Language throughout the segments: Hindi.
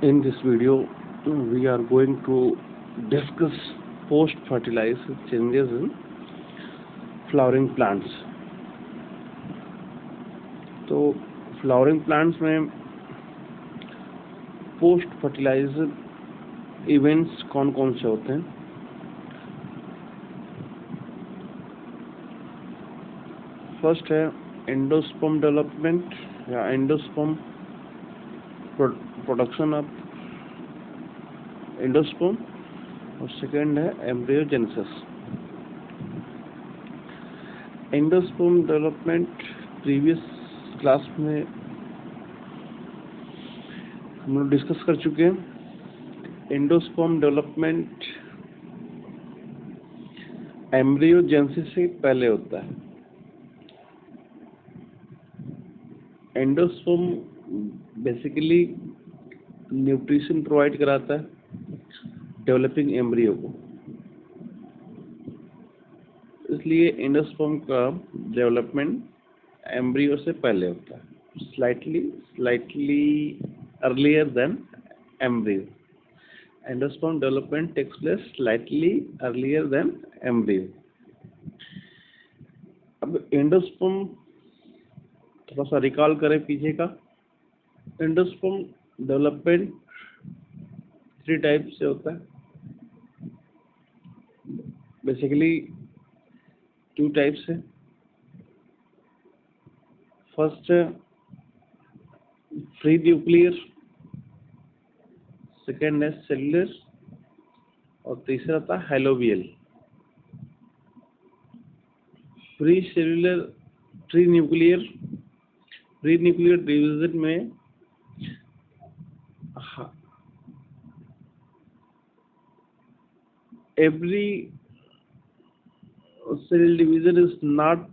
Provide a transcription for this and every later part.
In this video, we are going to discuss post-fertilizer changes in flowering plants. तो फ्लावरिंग प्लांट्स में पोस्ट फर्टिलाइजर इवेंट्स कौन कौन से होते हैं? फर्स्ट है एंडोस्पर्म डेवलपमेंट या एंडोस्पर्म प्रोडक्शन ऑफ एंडोस्पर्म, और सेकेंड है embryogenesis. Endosperm development previous class में हम लोग डिस्कस कर चुके हैं। एंडोस्पर्म डेवलपमेंट एम्ब्रियोजेनेसिस से पहले होता है। एंडोस्पर्म बेसिकली न्यूट्रिशन प्रोवाइड कराता है डेवलपिंग एम्ब्रियो को, इसलिए एंडोस्पर्म का डेवलपमेंट एम्ब्रियो से पहले होता है, slightly earlier than embryo. Endosperm development takes place slightly earlier than embryo. अब एंडोस्पर्म थोड़ा सा रिकॉल करें पीछे का। एंडोस्पर्म डेवलपमेंट 3 टाइप से होता है, बेसिकली 2 टाइप्स है। फर्स्ट है फ्री न्यूक्लियर, सेकेंड है सेलुलर, और तीसरा था हेलोबियल। फ्री न्यूक्लियर डिवीजन में every cell division is not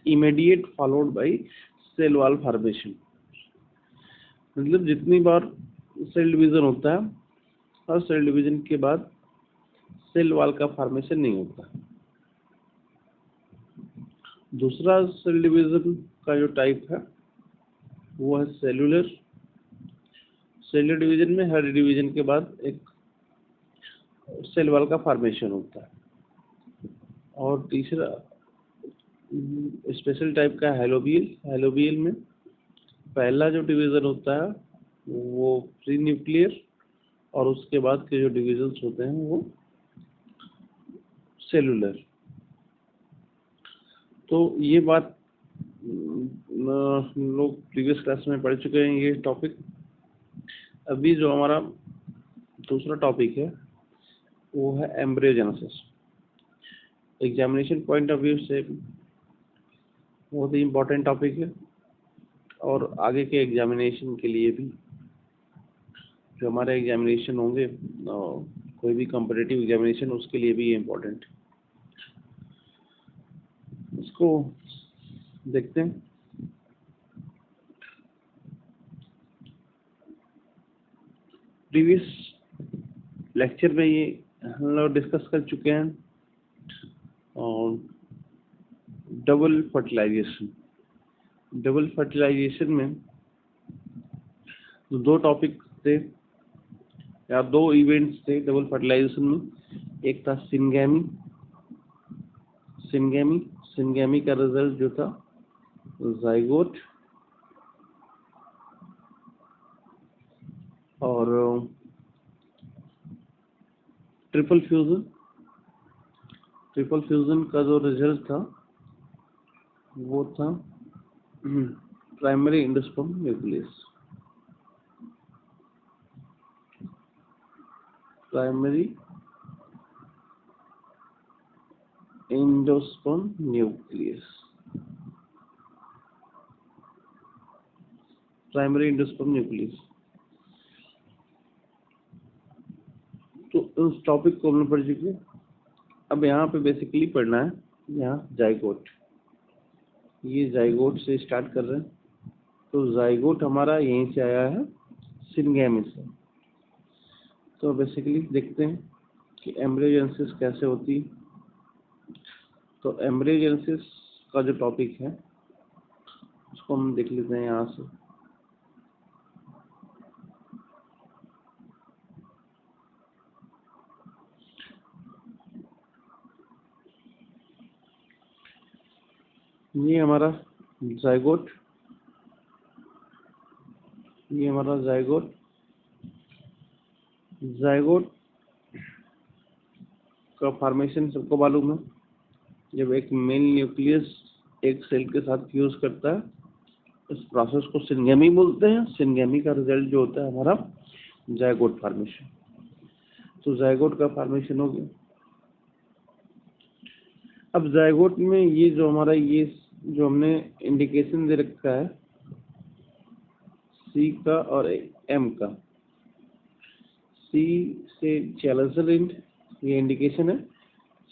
immediate followed by cell wall formation। मतलब जितनी बार सेल डिवीजन होता है, हर सेल डिवीजन के बाद सेल वॉल का फॉर्मेशन नहीं होता। दूसरा सेल डिवीजन का जो टाइप है वो है सेलुलर। सेलुलर डिवीजन में हर डिवीजन के बाद एक सेल वॉल का फॉर्मेशन होता है। और तीसरा स्पेशल टाइप का हेलोबियल में पहला जो डिवीजन होता है वो फ्री न्यूक्लियर, और उसके बाद के जो डिवीजन्स होते हैं वो सेलुलर। तो ये बात लोग प्रीवियस क्लास में पढ़ चुके हैं ये टॉपिक। अभी जो हमारा दूसरा टॉपिक है वो है embryogenesis. Examination point of view से बहुत ही इम्पोर्टेंट टॉपिक है, और आगे के एग्जामिनेशन के लिए भी, जो हमारे एग्जामिनेशन होंगे कोई भी कॉम्पिटिटिव एग्जामिनेशन, उसके लिए भी ये इम्पोर्टेंट है। इसको देखते हैं। प्रीवियस लेक्चर में ये हम लोग डिस्कस कर चुके हैं और डबल फर्टिलाइजेशन में 2 टॉपिक थे या 2 इवेंट्स थे डबल फर्टिलाइजेशन में। एक था सिनगेमी का रिजल्ट जो था जाइगोट, और ट्रिपल फ्यूजन का जो रिजल्ट था वो था primary endosperm nucleus. Primary endosperm nucleus. तो उस टॉपिक को हमने पढ़ चुके। अब यहाँ पे बेसिकली पढ़ना है यहाँ जाइगोट। ये जाइगोट से स्टार्ट कर रहे हैं। तो जाइगोट हमारा यहीं से आया है, सिनगेमी से। तो बेसिकली देखते हैं कि एम्ब्रियोजेनेसिस कैसे होती है। तो एम्ब्रियोजेनेसिस का जो टॉपिक है उसको हम देख लेते हैं यहाँ से। ये हमारा जाइगोट, ये हमारा जाइगोट। जाइगोट का फॉर्मेशन सबको मालूम है। जब एक मेल न्यूक्लियस एक सेल के साथ फ्यूज करता है, इस प्रोसेस को सिनगेमी बोलते हैं। सिनगेमी का रिजल्ट जो होता है हमारा जाइगोट फॉर्मेशन। तो जाइगोट का फॉर्मेशन हो गया। अब जाइगोट में ये जो हमारा ये जो हमने इंडिकेशन दे रखा है सी का और एम का, सी से चैलेंजलिन, ये इंडिकेशन है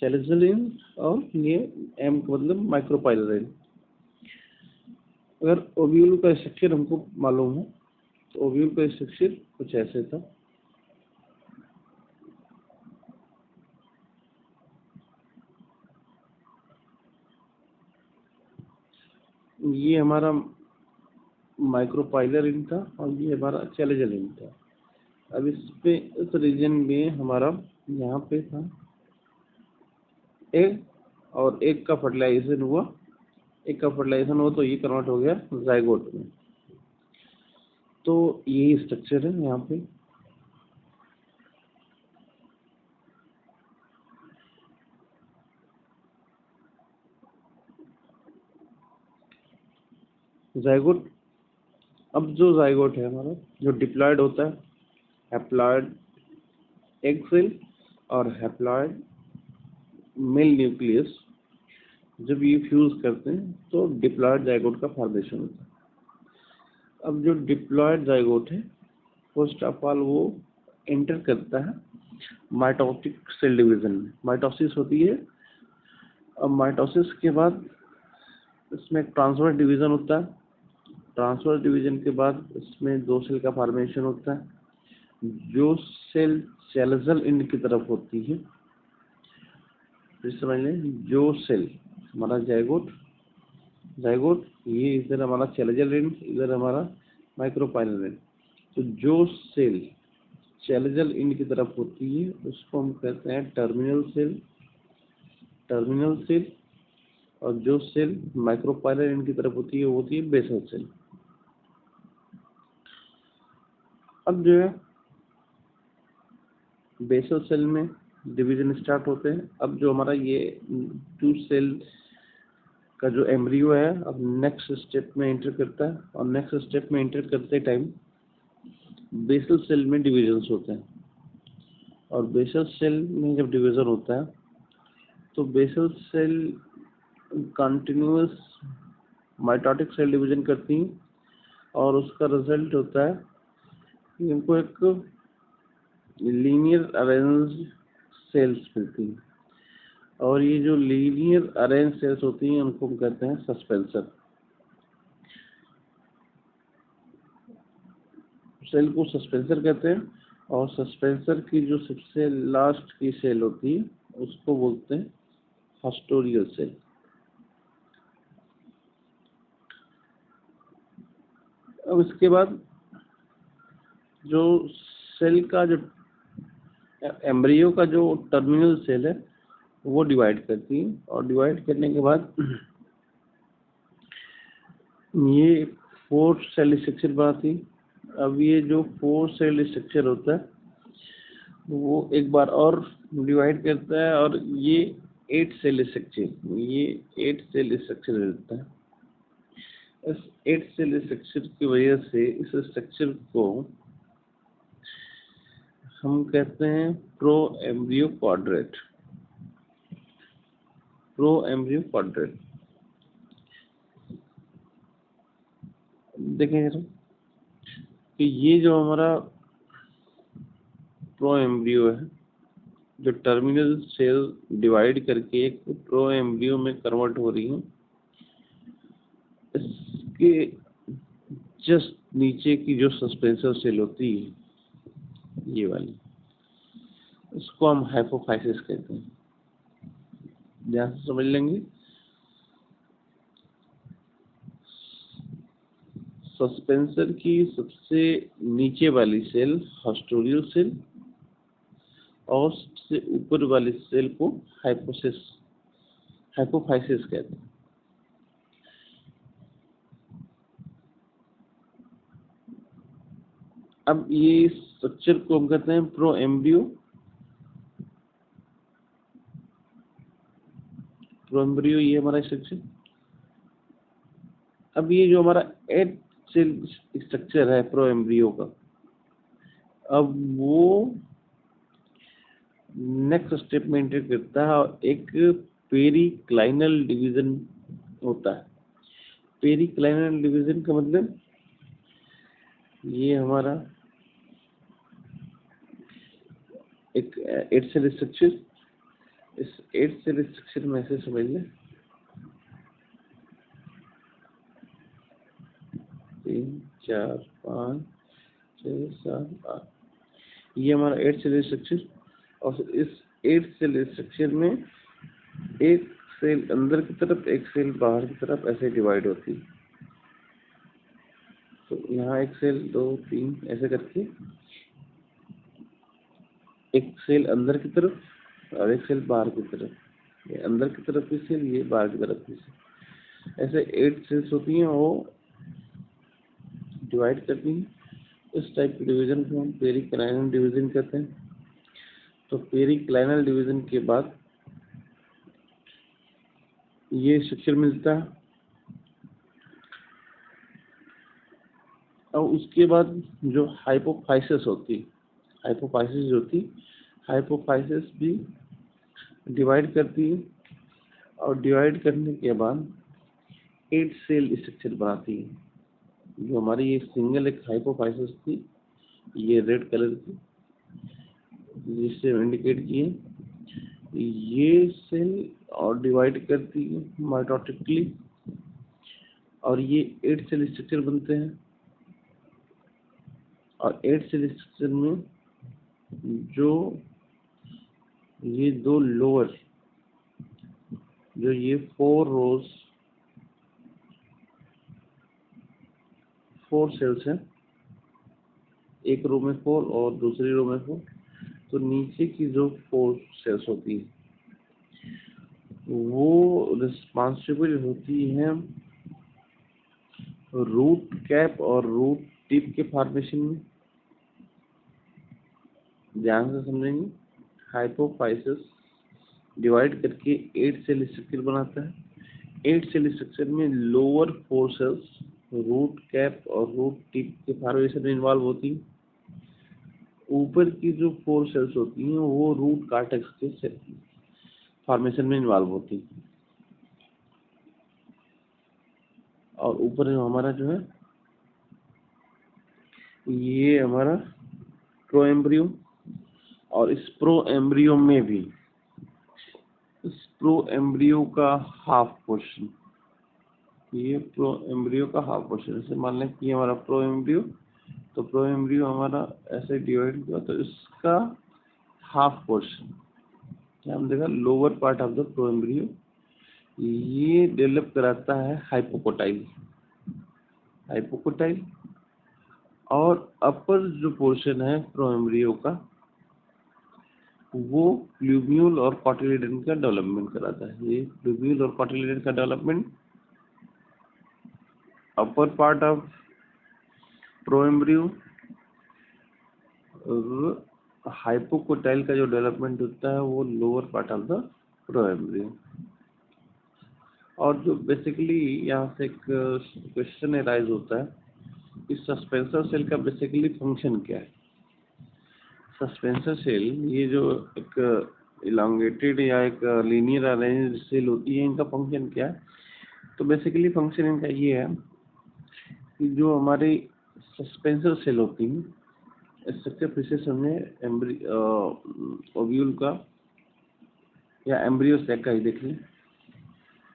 चैलेंजलिन, और ये एम का मतलब माइक्रोपाइलरिन। अगर ओव्यूल का स्ट्रक्चर हमको मालूम है तो ओव्यूल का स्ट्रक्चर कुछ ऐसे था। ये हमारा माइक्रोपाइलरिन था और ये हमारा चैलेंजलिन था। अब इस रीजन में हमारा यहाँ पे था एग, और एक का फर्टिलाइजेशन हुआ। एक का फर्टिलाइजेशन हुआ तो ये कन्वर्ट हो गया जाइगोट में। तो यही स्ट्रक्चर है यहाँ पे। जाइगोट, अब जो जाइगोट है हमारा जो डिप्लॉयड होता है, हैप्लॉयड एग सेल और हैप्लॉयड मेल न्यूक्लियस, जब ये फ्यूज करते हैं तो डिप्लॉयड जाइगोट का फॉर्मेशन होता है। अब जो डिप्लॉयड जाइगोट है फर्स्ट ऑफ ऑल वो एंटर करता है माइटोटिक सेल डिवीजन में। माइटोसिस होती है। अब माइटोसिस के बाद इसमें ट्रांसवर्स डिवीजन होता है। ट्रांसवर्स डिवीजन के बाद इसमें दो सेल का फॉर्मेशन होता है। जो सेल सेलजल एंड की तरफ होती है, फिर समझ लें, जो सेल हमारा जाइगोट, जाइगोट ये इधर हमारा सेलजल एंड, इधर हमारा माइक्रोपाइलर एंड। तो जो सेल सेलजल एंड की तरफ होती है उसको हम कहते हैं टर्मिनल सेल, टर्मिनल सेल। और जो सेल माइक्रोपाइलर एंड की तरफ होती है वो होती है बेसल सेल। अब जो है बेसल सेल में डिवीजन स्टार्ट होते हैं। अब जो हमारा ये टू सेल का जो एम्ब्रियो है अब नेक्स्ट स्टेप में एंटर करता है, और नेक्स्ट स्टेप में एंटर करते टाइम बेसल सेल में डिविजन्स होते हैं। और बेसल सेल में जब डिवीजन होता है तो basal cell continuous mitotic cell division करती हैं, और उसका रिजल्ट होता है कि इनको एक लीनियर अरेंज सेल्स मिलती हैं। और ये जो लीनियर अरेंज सेल्स होती हैं उनको हम कहते हैं सस्पेंसर। सेल को सस्पेंसर कहते हैं। और सस्पेंसर की जो सबसे लास्ट की सेल होती है उसको बोलते हैं हस्टोरियल सेल। अब इसके बाद जो सेल का जो एम्ब्रियो का जो टर्मिनल सेल है वो डिवाइड करती है, और डिवाइड करने के बाद ये 4 सेल स्ट्रक्चर बनाती है। अब ये जो 4 सेल स्ट्रक्चर होता है वो एक बार और डिवाइड करता है, और ये 8 सेल स्ट्रक्चर, ये 8 सेल स्ट्रक्चर रहता है। इस 8 सेल स्ट्रक्चर की वजह से इस स्ट्रक्चर को हम कहते हैं pro embryo quadrate. Pro embryo quadrate देखें जरा कि ये जो हमारा प्रो एम्ब्रियो है, जो टर्मिनल सेल डिवाइड करके एक प्रो एम्ब्रियो में कन्वर्ट हो रही है, इसके जस्ट नीचे की जो सस्पेंसर सेल होती है ये वाली, इसको हम हाइपोफाइसिस कहते हैं। ध्यान से समझ लेंगे। सस्पेंसर की सबसे नीचे वाली सेल हस्टोरियल सेल, और सबसे ऊपर वाली सेल को हाइपोफाइसिस कहते हैं। अब ये स्ट्रक्चर को हम कहते हैं प्रो एम्ब्रियो। प्रो एम्ब्रियो ये हमारा स्ट्रक्चर। अब ये जो हमारा एड सेल स्ट्रक्चर है प्रो एम्ब्रियो का, अब वो नेक्स्ट स्टेप में एंटर करता है और एक पेरिक्लाइनल डिवीजन होता है। पेरिक्लाइनल डिवीजन का मतलब ये हमारा एक 8 सेल स्ट्रक्चर, इस 8 सेल स्ट्रक्चर में ऐसे समझ लें 3 4 5 6 7 8, ये हमारा 8 सेल स्ट्रक्चर। और इस 8 सेल स्ट्रक्चर में एक सेल अंदर की तरफ, एक सेल बाहर की तरफ ऐसे डिवाइड होती है। तो यहाँ एक सेल 2 3 ऐसे करके एक सेल अंदर की तरफ और एक सेल बाहर की तरफ, ये अंदर की तरफ की सेल, ये बाहर की तरफ की सेल, ऐसे 8 सेल्स होती हैं, वो डिवाइड करती हैं। इस टाइप के डिवीजन को हम पेरिक्लाइनल डिवीजन कहते हैं। तो पेरिक्लाइनल डिवीजन के बाद ये स्ट्रक्चर मिलता है। और उसके बाद जो हाइपोफाइसिस होती, हाइपोफाइसिस होती, हाइपोफाइसिस भी डिवाइड करती है और डिवाइड करने के बाद 8 सेल स्ट्रक्चर बनाती है। जो हमारी ये सिंगल एक हाइपोफाइसिस थी, ये रेड कलर की जिससे इंडिकेट किए, ये सेल और डिवाइड करती है माइटोटिकली और ये 8 सेल स्ट्रक्चर बनते हैं। और 8 सेल स्ट्रक्चर में जो ये दो लोअर, जो ये 4 रोज 4 सेल्स हैं, एक रो में 4 और दूसरी रो में 4, तो नीचे की जो 4 सेल्स होती है वो रिस्पॉन्सिबल होती हैं रूट कैप और रूट टिप के फॉर्मेशन में। ध्यान से समझेंगे, हाइपोफाइसिस डिवाइड करके 8 सेल स्ट्रक्चर बनाता है। 8 सेल स्ट्रक्चर में लोअर 4 सेल्स रूट कैप और रूट टिप के फॉर्मेशन में इन्वॉल्व होती हैं। ऊपर की जो 4 सेल्स होती हैं वो रूट कार्टेक्स के फॉर्मेशन में इन्वॉल्व होती हैं। और ऊपर हमारा जो है ये हमारा प्रो एम्ब्रियो, और इस प्रो एम्ब्रियो में भी इस प्रो एम्ब्रियो का हाफ पोर्शन, ये प्रो एम्ब्रियो का हाफ पोर्शन, जैसे मान लें कि हमारा प्रो एम्ब्रियो, तो प्रो एम्ब्रियो हमारा ऐसे डिवाइड हुआ, तो इसका हाफ पोर्शन क्या हम देखा, lower part of the pro embryo, ये डेवलप कराता है हाइपोकोटाइल। हाइपोकोटाइल और अपर जो पोर्शन है प्रो एम्ब्रियो का, वो प्लूम्यूल और कॉटिलिडन का डेवलपमेंट कराता है। ये प्लूम्यूल और कॉटिलिडन का development upper part of pro embryo, hypocotyl का जो डेवलपमेंट होता है वो lower part of the pro embryo. और जो बेसिकली यहाँ से एक क्वेश्चन अराइज होता है कि सस्पेंसर सेल का बेसिकली फंक्शन क्या है। सस्पेंसर सेल ये जो एक इलांगेटेड या एक लीनियर अरेंज सेल होती है, इनका फंक्शन क्या है। तो बेसिकली फंक्शन इनका ये है कि जो हमारी सस्पेंसर सेल होती हैं, स्ट्रक्चर फिर से हमने ओव्यूल का या एम्ब्रियो सेक का ही देख लें।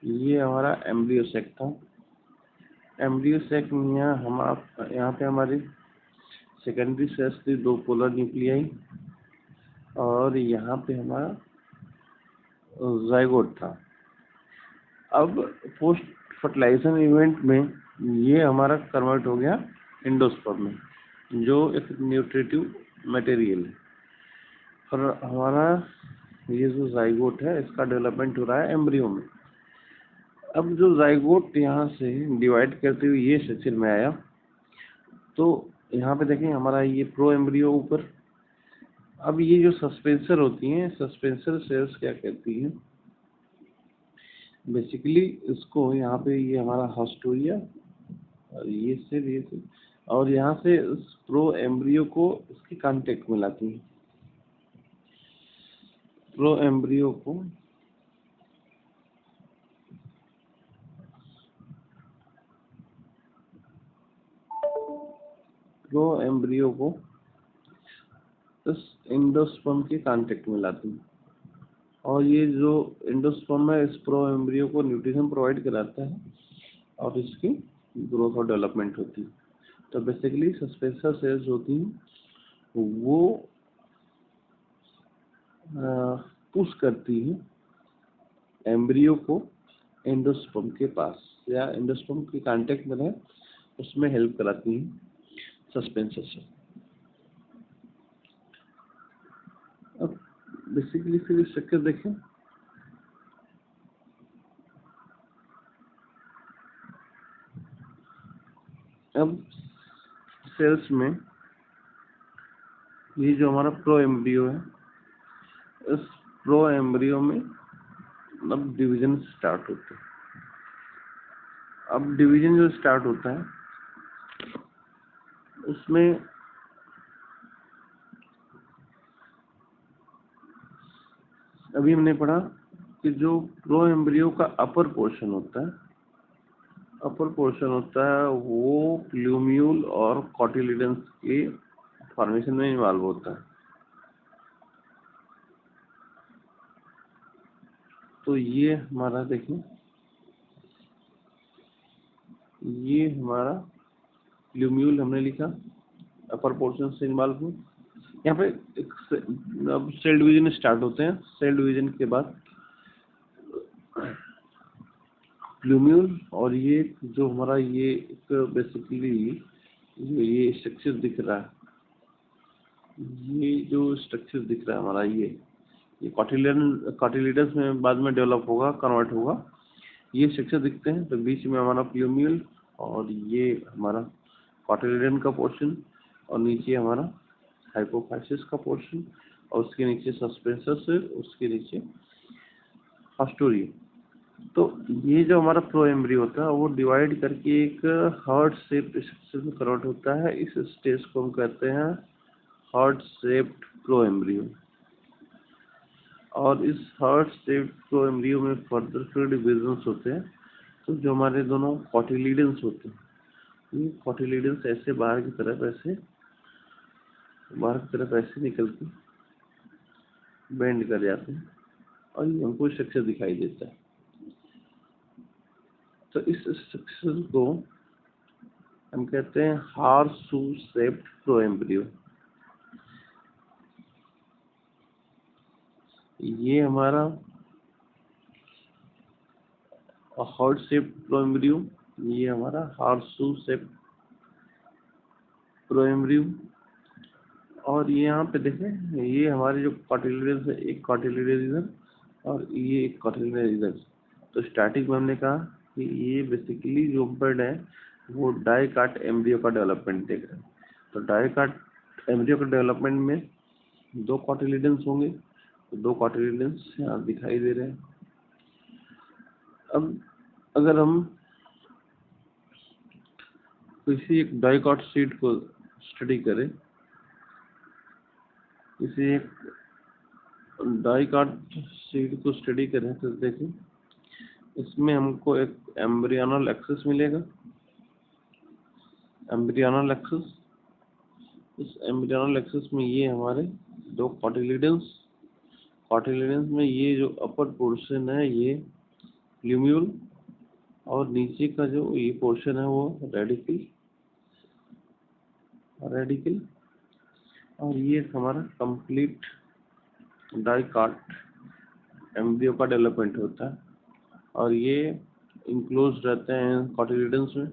ये हमारा एम्ब्रियो सेक था। एम्ब्रियो सेक में यहाँ पे हमारी सेकेंडरी सेल्स थी, 2 पोलर न्यूक्लियाई, और यहाँ पे हमारा जाइगोट था। अब पोस्ट फर्टिलाइजेशन इवेंट में ये हमारा कन्वर्ट हो गया एंडोस्पर्म में, जो एक न्यूट्रिटिव मटेरियल है। और हमारा ये जो जाइगोट है, इसका डेवलपमेंट हो रहा है एम्ब्रियो में। अब जो जाइगोट यहाँ से डिवाइड करते हुए ये स्ट्रक्चर में आया, तो यहाँ पे देखें हमारा ये प्रो एम्ब्रियो ऊपर। अब ये जो सस्पेंसर होती हैं, सस्पेंसर सेल्स क्या कहती हैं, बेसिकली इसको यहाँ पे ये हमारा हॉस्टोरिया और ये सेल और यहाँ से इस प्रो एम्ब्रियो को इसके कांटेक्ट में लाती हैं। प्रो एम्ब्रियो को इस एंडोस्पर्म के कांटेक्ट में लाती हैं और ये जो एंडोस्पर्म है इस प्रो एम्ब्रियो को न्यूट्रिशन प्रोवाइड कराता है और इसकी ग्रोथ और डेवलपमेंट होती है। तो बेसिकली सस्पेंसर सेल्स होती हैं वो पुश करती है एम्ब्रियो को एंडोस्पर्म के पास या एंडोस्पर्म के कांटेक्ट में रहे उसमें हेल्प कराती हैं सस्पेंसर सेल। अब बेसिकली फिर स्ट्रक्चर देखें। अब सेल्स में ये जो हमारा प्रो एम्ब्रियो है, इस प्रो एम्ब्रियो में अब डिवीजन स्टार्ट होता है। अब डिवीजन जो स्टार्ट होता है उसमें अभी हमने पढ़ा कि जो प्रो एम्ब्रियो का अपर पोर्शन होता है वो प्लूम्यूल और कॉटिलिडन्स के फॉर्मेशन में इन्वॉल्व होता है। तो ये हमारा देखें, ये हमारा प्लूम्यूल हमने लिखा, अपर पोर्शन से इन्वॉल्व हो। यहाँ पे अब सेल डिवीजन स्टार्ट होते हैं। सेल डिवीजन के बाद प्लूम्यूल और ये जो हमारा ये एक बेसिकली ये स्ट्रक्चर दिख रहा है, ये जो स्ट्रक्चर दिख रहा है हमारा ये कॉटिलिडन्स में बाद में डेवलप होगा, कन्वर्ट होगा। ये स्ट्रक्चर दिखते हैं। तो बीच में हमारा प्लूम्यूल और ये हमारा कॉटिलिडन का पोर्शन और नीचे हमारा हाइपोफाइसिस का पोर्शन और उसके नीचे सस्पेंसर सेल, उसके नीचे हॉस्टोरिया। तो ये जो हमारा प्रो एम्ब्रियो होता है वो डिवाइड करके एक हार्ट शेप स्ट्रक्चर में कन्वर्ट होता है। इस स्टेज को हम कहते हैं हार्ट शेप्ड प्रो एम्ब्रियो। और इस हार्ट शेप्ड प्रो एम्ब्रियो में फर्दर फिर डिविजन्स होते हैं। तो जो हमारे दोनों कॉटिलिडन्स होते हैं, ये कॉटिलिडन्स ऐसे बाहर की तरफ ऐसे निकल के बेंड कर जाते हैं और ये हमको स्ट्रक्चर दिखाई देता है। तो इस स्ट्रक्चर को हम कहते हैं हार्सू शेप्ड प्रो एम्ब्रियो। ये हमारा हार्ट शेप्ड प्रो एम्ब्रियो, ये हमारा हार्सू शेप्ड प्रो एम्ब्रियो। और ये यहाँ पे देखें, ये हमारे जो कॉटिलिडन्स है, एक कॉटिलिडन इधर और ये एक कॉटिलिडन इधर। तो स्टार्टिंग में हमने कहा कि ये बेसिकली जो बर्ड है वो डाइकाट एम्ब्रियो का डेवलपमेंट देख रहे हैं। तो डाइकाट एम्ब्रियो के डेवलपमेंट में दो कॉटिलिडन्स होंगे। तो दो कॉटिलिडन्स यहाँ दिखाई दे रहे हैं। अब अगर हम किसी एक डाइकाट सीड को स्टडी करें, किसी एक डाइकाट सीड को स्टडी करें तो देखें इसमें हमको एक एम्ब्रियोनल एक्सिस मिलेगा। एम्ब्रियोनल एक्सिस, इस एम्ब्रियोनल एक्सिस में ये हमारे दो कॉटिलिडन्स में ये जो अपर पोर्शन है ये प्लूम्यूल और नीचे का जो ये पोर्शन है वो रेडिकल और ये हमारा कंप्लीट डाइकाट एम्ब्रियो का डेवलपमेंट होता है। और ये इंक्लोज रहते हैं कॉटिलिडन्स में।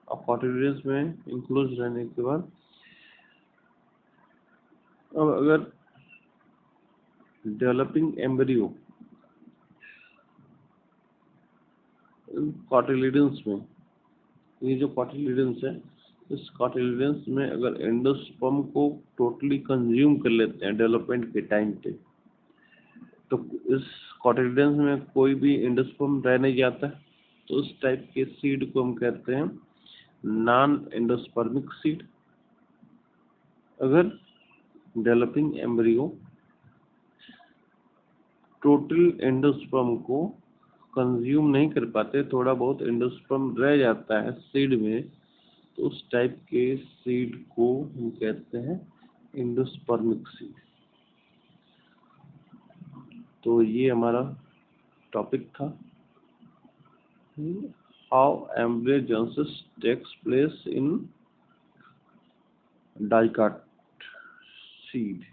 और कॉटिलिडन्स में इंक्लोज रहने के बाद अब अगर डेवलपिंग एम्ब्रियो कॉटिलिडन्स में, ये जो कॉटिलिडन्स है इस कॉटिलिडन्स में अगर एंडोस्पर्म को टोटली कंज्यूम कर लेते हैं डेवलपमेंट के टाइम पे, तो इस कॉटिलिडन्स में कोई भी एंडोस्पर्म रह नहीं जाता, तो उस टाइप के सीड को हम कहते हैं नॉन एंडोस्पर्मिक सीड। अगर डेवलपिंग एम्ब्रियो टोटल एंडोस्पर्म को कंज्यूम नहीं कर पाते, थोड़ा बहुत एंडोस्पर्म रह जाता है सीड में, तो उस टाइप के सीड को हम कहते हैं एंडोस्पर्मिक सीड। तो ये हमारा टॉपिक था, how embryogenesis takes place in dicot seed.